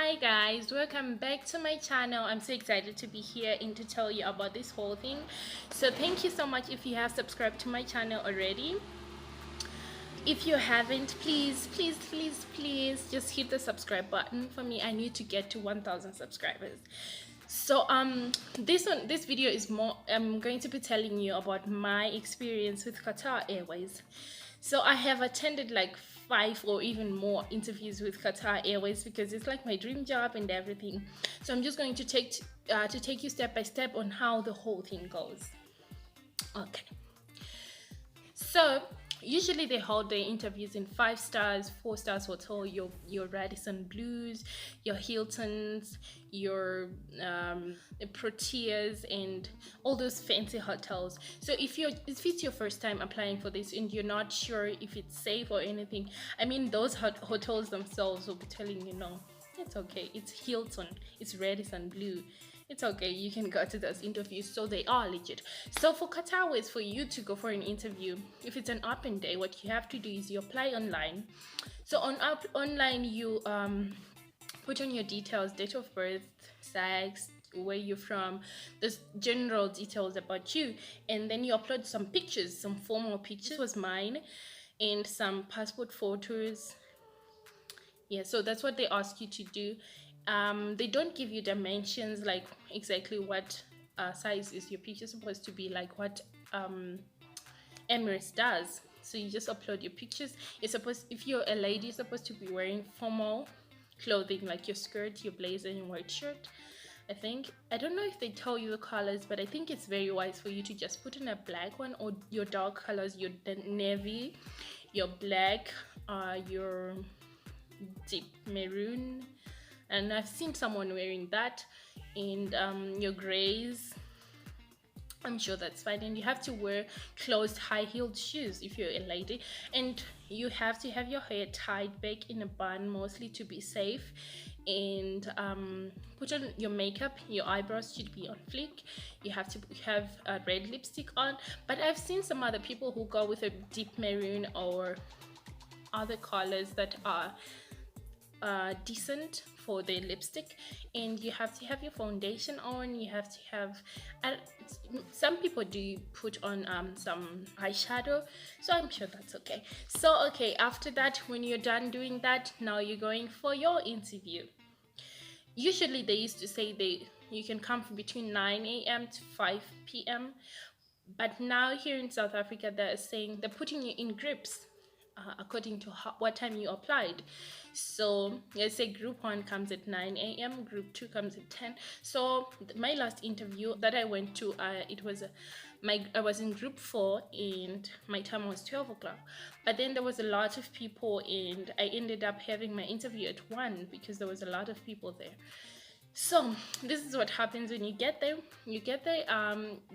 Hi guys, welcome back to my channel. I'm so excited to be here and to tell you about this whole thing. So thank you so much if you have subscribed to my channel already. If you haven't, please just hit the subscribe button for me. I need to get to 1,000 subscribers. So this video is more, I'm going to be telling you about my experience with Qatar Airways. So I have attended like 5 or even more interviews with Qatar Airways because it's like my dream job and everything. So I'm just going to take you step by step on how the whole thing goes. Okay. So usually they hold their interviews in 5 stars, 4 stars hotel, your Radisson Blues, your Hiltons, your Proteas, and all those fancy hotels. So if it's your first time applying for this and you're not sure if it's safe or anything, I mean, those hotels themselves will be telling you, no, it's okay, it's Hilton, it's Radisson Blue, it's okay, you can go to those interviews. So they are legit. So for Qatar Airways, for you to go for an interview, if it's an open day, what you have to do is you apply online. So online you put on your details, date of birth, sex, where you're from, the general details about you, and then you upload some pictures, some formal pictures. This was mine, and some passport photos. Yeah, so that's what they ask you to do. They don't give you dimensions, like exactly what size is your picture supposed to be, like what Emirates does. So you just upload your pictures. If you're a lady, you're supposed to be wearing formal clothing, like your skirt, your blazer, and your white shirt. I don't know if they tell you the colors, but I think it's very wise for you to just put in a black one, or your dark colors, your navy, your black, your deep maroon, and I've seen someone wearing that, and your grays. I'm sure that's fine. And you have to wear closed high-heeled shoes if you're a lady, and you have to have your hair tied back in a bun, mostly, to be safe. And put on your makeup. Your eyebrows should be on fleek. You have to have a red lipstick on, but I've seen some other people who go with a deep maroon or other colors that are decent for their lipstick. And you have to have your foundation on. You have to have some people do put on some eyeshadow, so I'm sure that's okay. So okay, after that, when you're done doing that, now you're going for your interview. Usually they used to say you can come from between 9 a.m. to 5 p.m, but now here in South Africa they're saying they're putting you in groups according to what time you applied. So let's say group 1 comes at 9 a.m, group 2 comes at 10. So my last interview that I went to, I was in group 4 and my time was 12 o'clock, but then there was a lot of people and I ended up having my interview at 1 because there was a lot of people there. So this is what happens when you get there.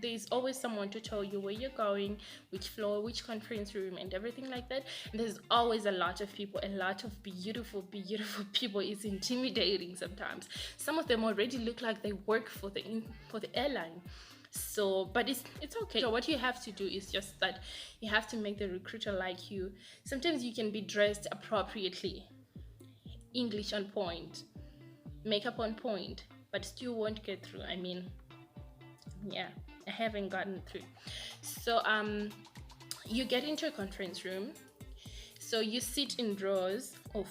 There's always someone to tell you where you're going, which floor, which conference room, and everything like that. And there's always a lot of people, a lot of beautiful people. It's intimidating sometimes. Some of them already look like they work for the airline. So but it's okay. So what you have to do is just that you have to make the recruiter like you. Sometimes you can be dressed appropriately, English on point, makeup on point, but still won't get through. I mean, yeah, I haven't gotten through. So you get into a conference room. So you sit in rows of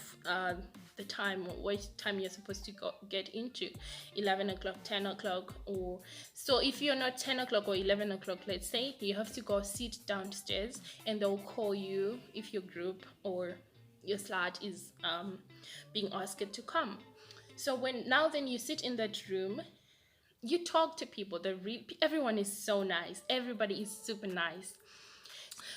the time, which time you're supposed to get into, 11 o'clock, 10 o'clock, or so. If you're not 10 o'clock or 11 o'clock, let's say, you have to go sit downstairs and they'll call you if your group or your slot is being asked to come. So then you sit in that room, you talk to people. Everyone is so nice. Everybody is super nice.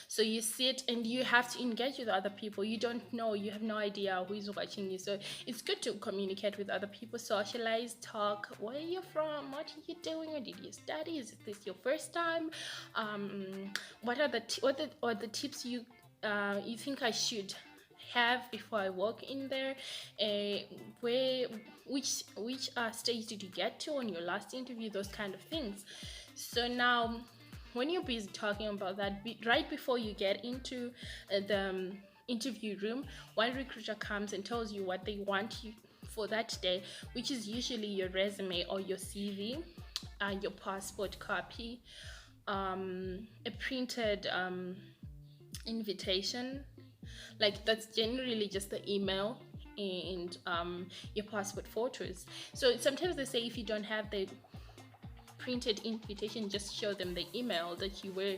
So you sit and you have to engage with other people. You don't know, you have no idea who is watching you. So it's good to communicate with other people, socialize, talk. Where are you from? What are you doing? Where did you study? Is this your first time? What are the tips you think I should have before I walk in there? Which stage did you get to on your last interview? Those kind of things. So now when you're busy talking about that, right before you get into the interview room, one recruiter comes and tells you what they want you for that day, which is usually your resume or your CV, your passport copy, a printed invitation, like that's generally just the email, and your passport photos. So sometimes they say if you don't have the printed invitation, just show them the email that you were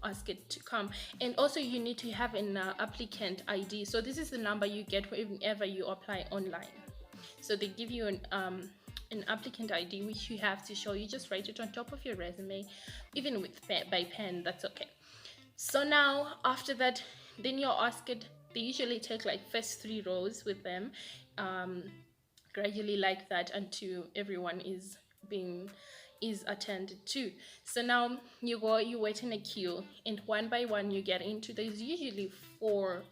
asked to come. And also you need to have an applicant ID. So this is the number you get whenever you apply online. So they give you an applicant ID, which you have to show. You just write it on top of your resume, even with by pen, that's okay. So now after that, then you're asked, they usually take like first 3 rows with them, gradually like that until everyone is attended to. So now you wait in a queue, and one by one you get into, there's usually 4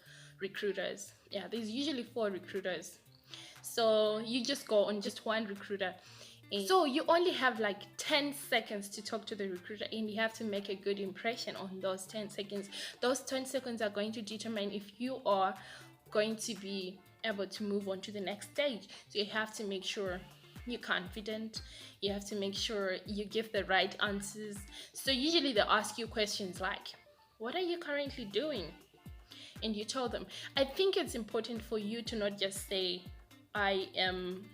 recruiters. Yeah, there's usually 4 recruiters. So you just go on just one recruiter. And so you only have like 10 seconds to talk to the recruiter, and you have to make a good impression on those 10 seconds. Those 10 seconds are going to determine if you are going to be able to move on to the next stage. So you have to make sure you're confident. You have to make sure you give the right answers. So usually they ask you questions like, what are you currently doing? And you tell them. I think it's important for you to not just say, I am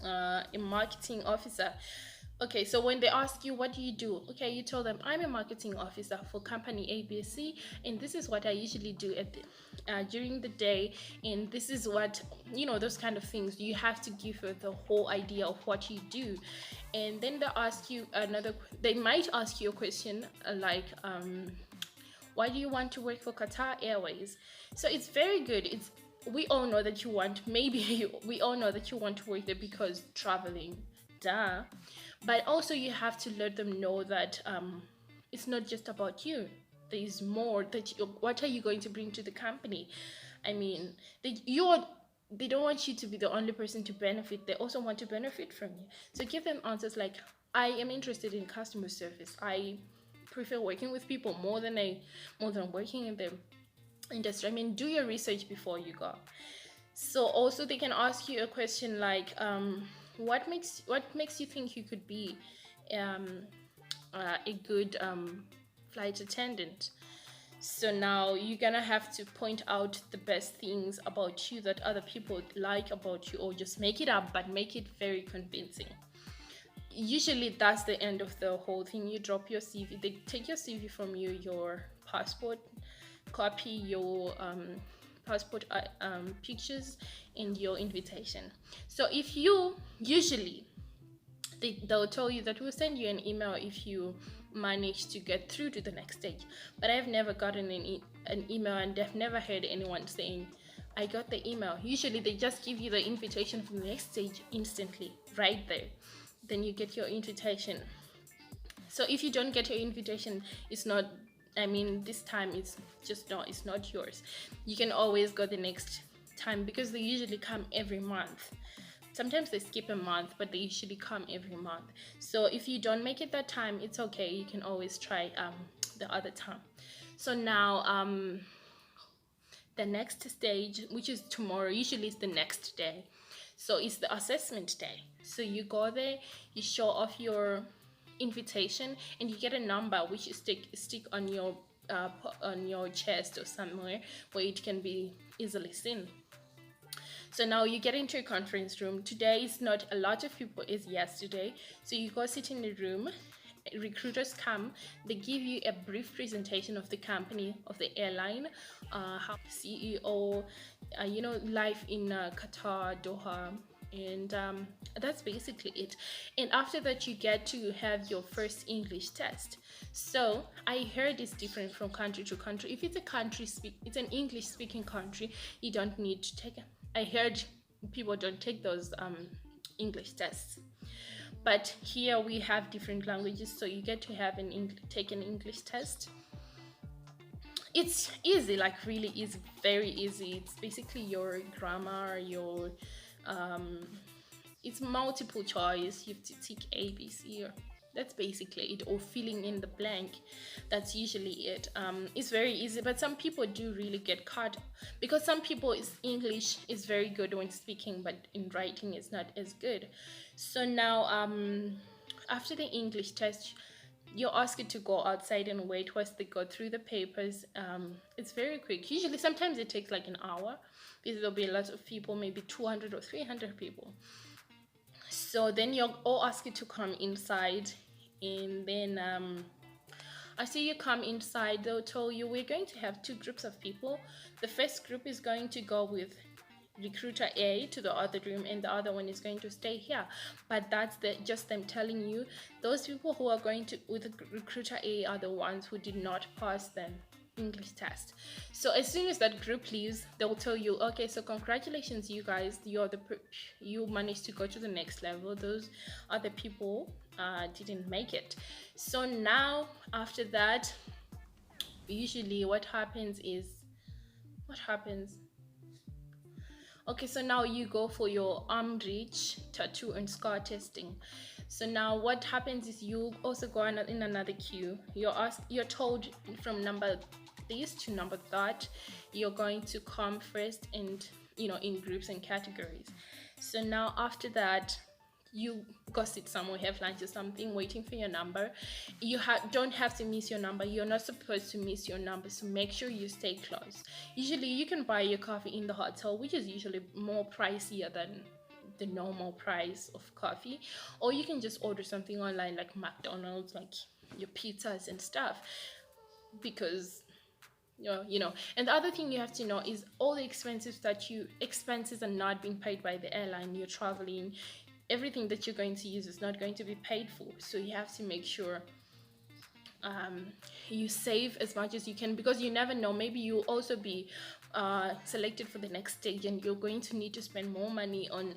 a marketing officer. Okay, so when they ask you what do you do, okay, you tell them I'm a marketing officer for company ABC, and this is what I usually do at during the day, and this is what, those kind of things. You have to give her the whole idea of what you do. And then they might ask you a question like, why do you want to work for Qatar Airways? So it's very good. We all know that we all know that you want to work there because traveling, duh. But also you have to let them know that it's not just about you. There is more what are you going to bring to the company? I mean, they don't want you to be the only person to benefit. They also want to benefit from you. So give them answers like, I am interested in customer service. I prefer working with people more than working in the industry. I mean, do your research before you go. So also they can ask you a question like, what makes you think you could be a good flight attendant? So now you're gonna have to point out the best things about you that other people like about you, or just make it up, but make it very convincing. Usually that's the end of the whole thing. You drop your CV. They take your CV from you, your passport copy, your passport pictures, and your invitation. So if you usually they'll tell you that we'll send you an email if you manage to get through to the next stage. But I've never gotten an email, and I've never heard anyone saying I got the email. Usually they just give you the invitation from the next stage instantly, right there. Then you get your invitation. So if you don't get your invitation, it's not, this time it's not yours. You can always go the next time, because they usually come every month. Sometimes they skip a month, but they usually come every month. So if you don't make it that time, it's okay. You can always try the other time. So now the next stage, which is tomorrow, usually it's the next day. So it's the assessment day. So you go there, you show off your invitation, and you get a number which you stick on your chest or somewhere where it can be easily seen. So now you get into a conference room. Today is not a lot of people as yesterday. So you go sit in the room. Recruiters come. They give you a brief presentation of the company, of the airline, how CEO, life in Qatar, Doha, and that's basically it. And after that, you get to have your first English test. So I heard it's different from country to country. If it's it's an English speaking country, you don't need to take it. I heard people don't take those English tests. But here we have different languages, so you get to have take an English test. It's easy, like really easy, very easy. It's basically your grammar, it's multiple choice. You have to tick A, B, C, or That's basically it, or filling in the blank. That's usually it. It's very easy, but some people do really get caught, because some people is English is very good when speaking, but in writing it's not as good. So now after the English test, you're asked to go outside and wait whilst they go through the papers. It's very quick. Usually, sometimes it takes like an hour, because there'll be a lot of people, maybe 200 or 300 people. So then you're all asked to come inside, and then after you come inside, they'll tell you we're going to have two groups of people. The first group is going to go with recruiter A to the other room, and the other one is going to stay here. But that's just them telling you those people who are going to with recruiter A are the ones who did not pass the English test. So as soon as that group leaves, they'll tell you, okay, so congratulations, you guys, you managed to go to the next level. Those other people didn't make it. So now after that, usually what happens. Okay, so now you go for your arm reach, tattoo, and scar testing. So now what happens is you also go in another queue. You're told from number this to number that, you're going to come first, and in groups and categories. So now after that, you go sit somewhere, have lunch or something, waiting for your number. You don't have to miss your number. You're not supposed to miss your number, so make sure you stay close. Usually you can buy your coffee in the hotel, which is usually more pricier than the normal price of coffee, or you can just order something online like McDonald's, like your pizzas and stuff, because and the other thing you have to know is all the expenses are not being paid by the airline. You're traveling, everything that you're going to use is not going to be paid for, so you have to make sure you save as much as you can, because you never know, maybe you'll also be selected for the next stage, and you're going to need to spend more money on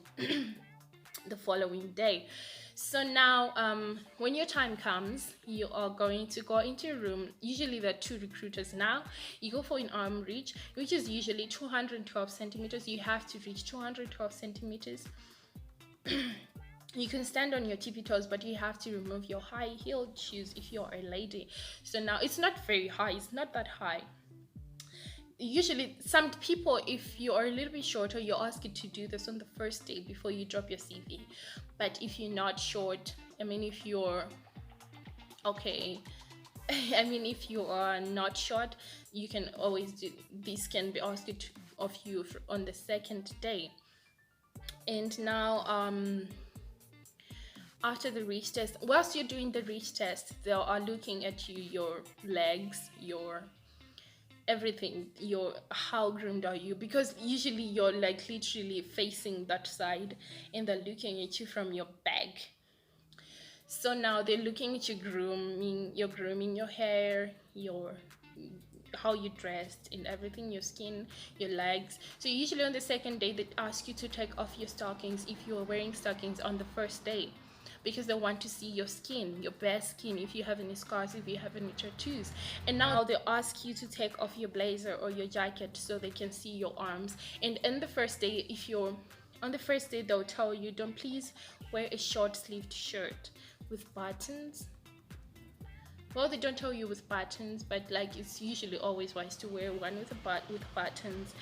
the following day. So now when your time comes, you are going to go into your room. Usually there are two recruiters. Now you go for an arm reach, which is usually 212 centimeters. You have to reach 212 centimeters. You can stand on your tippy toes, but you have to remove your high-heeled shoes if you're a lady. So now it's not very high, it's not that high. Usually some people, if you are a little bit shorter, you're asked to do this on the first day before you drop your CV. But if you're not short, if you're okay, if you are not short, you can always do this. Can be asked of you on the second day. And now after the reach test, whilst you're doing the reach test, they are looking at you, your legs, your everything, how groomed are you, because usually you're like literally facing that side, and they're looking at you from your back. So now they're looking at your grooming, your hair, how you dressed and everything, your skin, your legs. So usually on the second day, they ask you to take off your stockings if you're wearing stockings on the first day, because they want to see your skin, your bare skin, if you have any scars, if you have any tattoos. And now they ask you to take off your blazer or your jacket so they can see your arms. And on the first day, they'll tell you, don't please wear a short-sleeved shirt with buttons. Well, they don't tell you with buttons, but like it's usually always wise to wear one with buttons.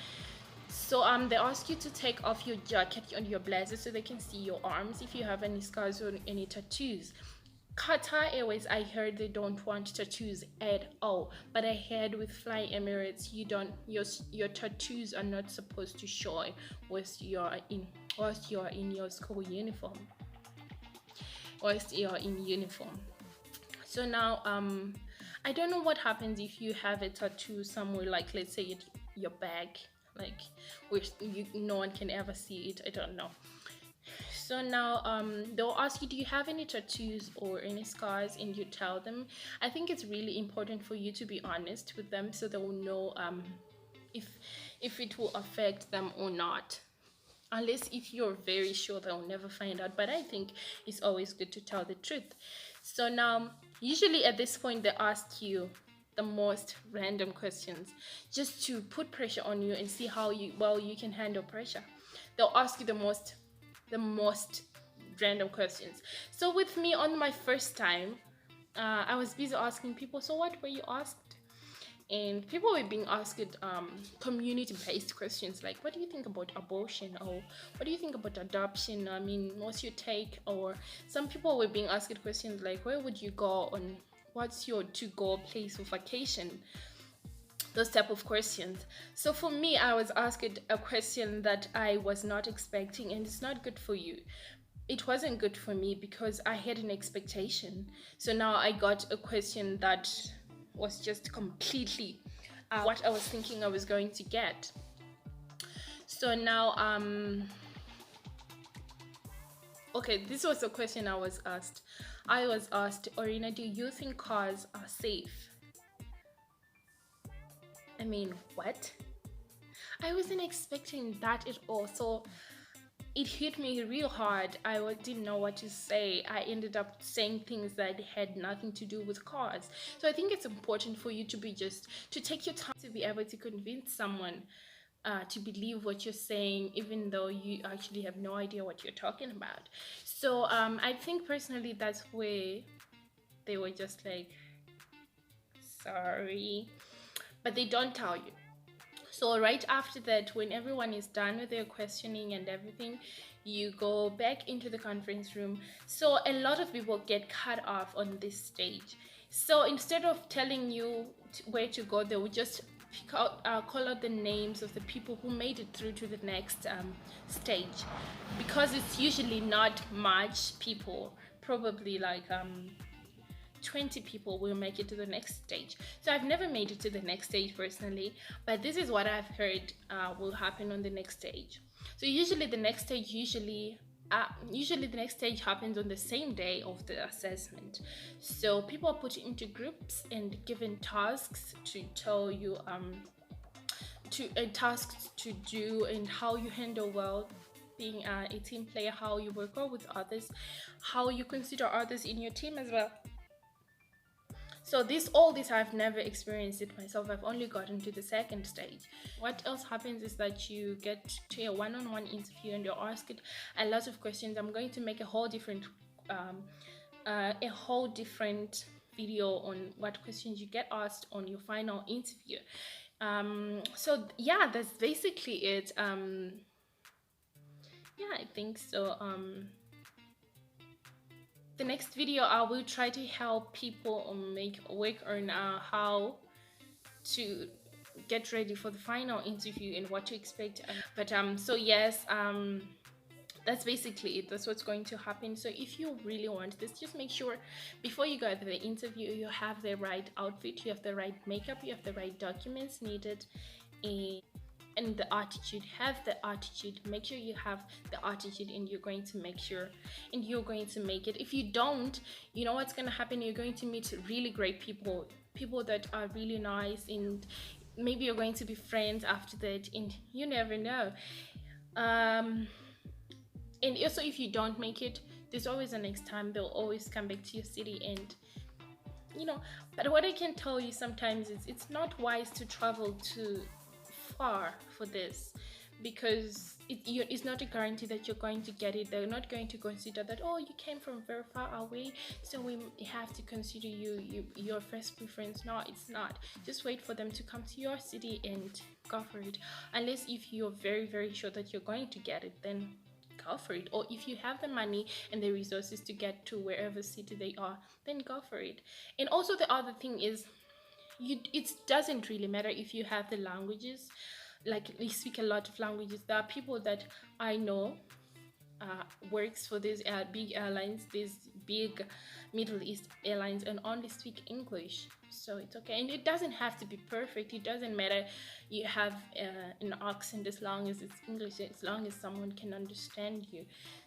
So they ask you to take off your jacket and your blazer so they can see your arms, if you have any scars or any tattoos. Qatar Airways, I heard they don't want tattoos at all, but I heard with Fly Emirates, your tattoos are not supposed to show whilst you're in your school uniform. So now I don't know what happens if you have a tattoo somewhere, like let's say your back, like where no one can ever see it. I don't know. So now they'll ask you, do you have any tattoos or any scars? And you tell them. I think it's really important for you to be honest with them, so they will know if it will affect them or not. Unless if you're very sure, they'll never find out. But I think it's always good to tell the truth. So now usually at this point they ask you the most random questions, just to put pressure on you and see how well you can handle pressure. They'll ask you the most random questions. So with me on my first time, I was busy asking people, so what were you asked? And people were being asked community-based questions like, what do you think about abortion, or what do you think about adoption? I mean, what's your take? Or some people were being asked questions like, where would you go on, what's your to-go place for vacation? Those type of questions. So for me, I was asked a question that I was not expecting, and it's not good for you. It wasn't good for me because I had an expectation. So now I got a question that was just completely what I was thinking I was going to get. So now okay, this was a question I was asked. I was asked, Orina, do you think cars are safe? I mean, what? I wasn't expecting that at all. So it hit me real hard. I didn't know what to say. I ended up saying things that had nothing to do with cars. So I think it's important for you to take your time to be able to convince someone to believe what you're saying, even though you actually have no idea what you're talking about. So I think personally that's where they were just like, sorry, but they don't tell you. So right after that, when everyone is done with their questioning and everything, you go back into the conference room. So a lot of people get cut off on this stage. So instead of telling you where to go, they will just call out the names of the people who made it through to the next stage, because it's usually not much people, probably like 20 people will make it to the next stage. So I've never made it to the next stage personally, but this is what I've heard will happen on the next stage. So usually the next stage the next stage happens on the same day of the assessment. So people are put into groups and given tasks to tell you tasks to do, and how you handle well being a team player, how you work well with others, how you consider others in your team as well. So all this I've never experienced it myself. I've only gotten to the second stage. What else happens is that you get to a one-on-one interview and you're asked a lot of questions. I'm going to make a whole different video on what questions you get asked on your final interview. So yeah, that's basically it. Yeah, I think so. The next video I will try to help people work on how to get ready for the final interview and what to expect. But so yes, that's basically it. That's what's going to happen. So if you really want this, just make sure before you go to the interview you have the right outfit, you have the right makeup, you have the right documents needed, and the attitude. Have the attitude. Make sure you have the attitude, and you're going to make it. If you don't, you know what's going to happen. You're going to meet really great people that are really nice, and maybe you're going to be friends after that, and you never know. And also, if you don't make it, there's always a next time. They'll always come back to your city, and but what I can tell you sometimes is it's not wise to travel too far for this, because it's not a guarantee that you're going to get it. They're not going to consider that, oh, you came from very far away, so we have to consider your first preference. No, it's not. Just wait for them to come to your city and go for it. Unless if you're very, very sure that you're going to get it, then go for it. Or if you have the money and the resources to get to wherever city they are, then go for it. And also the other thing is, it doesn't really matter if you have the languages, like you speak a lot of languages. There are people that I know works for these big airlines, these big Middle East airlines, and only speak English. So it's okay, and it doesn't have to be perfect. It doesn't matter you have an accent, as long as it's English, as long as someone can understand you.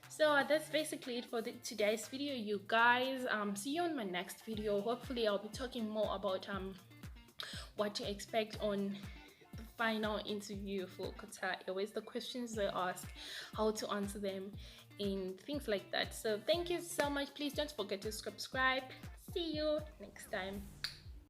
So that's basically it for today's video, you guys. See you on my next video. Hopefully I'll be talking more about what to expect on the final interview for Qatar Airways, the questions they ask, how to answer them, and things like that. So thank you so much. Please don't forget to subscribe. See you next time.